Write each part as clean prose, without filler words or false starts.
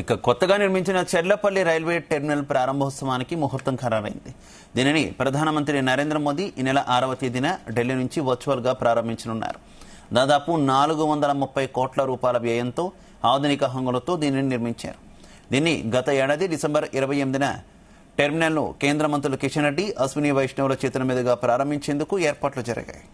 ఇక కొత్తగా నిర్మించిన చెర్లపల్లి రైల్వే టెర్మినల్ ప్రారంభోత్సవానికి ముహూర్తం ఖరారైంది. దీనిని ప్రధానమంత్రి నరేంద్ర మోదీ ఈ నెల 6వ తేదీన ఢిల్లీ నుంచి వర్చువల్ గా ప్రారంభించనున్నారు. దాదాపు 430 కోట్ల రూపాయల వ్యయంతో ఆధునిక హంగులతో దీనిని నిర్మించారు. దీన్ని గత ఏడాది డిసెంబర్ 28న టెర్మినల్ను కేంద్ర మంత్రులు కిషన్ రెడ్డి, అశ్విని వైష్ణవుల చేతుల మీదుగా ప్రారంభించేందుకు ఏర్పాట్లు జరిగాయి.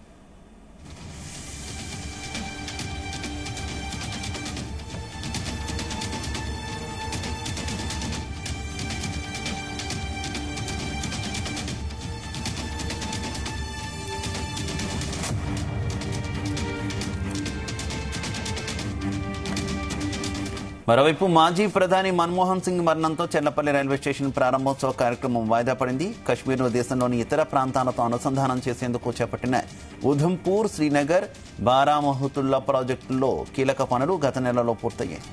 మరోవైపు మాజీ ప్రధాని మన్మోహన్ సింగ్ మరణంతో చెర్లపల్లి రైల్వే స్టేషన్ ప్రారంభోత్సవ కార్యక్రమం వాయిదా పడింది. కశ్మీర్ను దేశంలోని ఇతర ప్రాంతాలతో అనుసంధానం చేసేందుకు చేపట్టిన ఉధంపూర్, శ్రీనగర్, బారామహతుల్లా ప్రాజెక్టుల్లో కీలక పనులు గత నెలలో పూర్తయ్యాయి.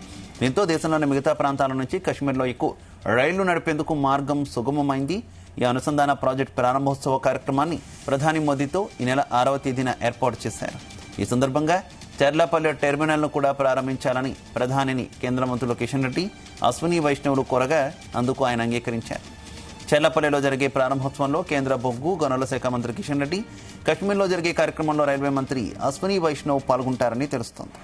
దీంతో దేశంలోని మిగతా ప్రాంతాల నుంచి కశ్మీర్లోకి రైళ్లు నడిపేందుకు మార్గం సుగమమైంది. ఈ అనుసంధాన ప్రాజెక్టు ప్రారంభోత్సవ కార్యక్రమాన్ని ప్రధాని మోదీతో ఈ నెల 6వ తేదీన ఏర్పాటు చేశారు. ఈ సందర్భంగా చెర్లపల్లి టెర్మినల్ను కూడా ప్రారంభించాలని ప్రధానిని కేంద్ర మంత్రులు కిషన్ రెడ్డి, అశ్విని వైష్ణవులు కోరగా అందుకు ఆయన అంగీకరించారు. చెర్లపల్లిలో జరిగే ప్రారంభోత్సవంలో కేంద్ర బొగ్గు గనుల శాఖ మంత్రి కిషన్ రెడ్డి, కశ్మీర్లో జరిగే కార్యక్రమంలో రైల్వే మంత్రి అశ్విని వైష్ణవ్ పాల్గొంటారని తెలుస్తోంది.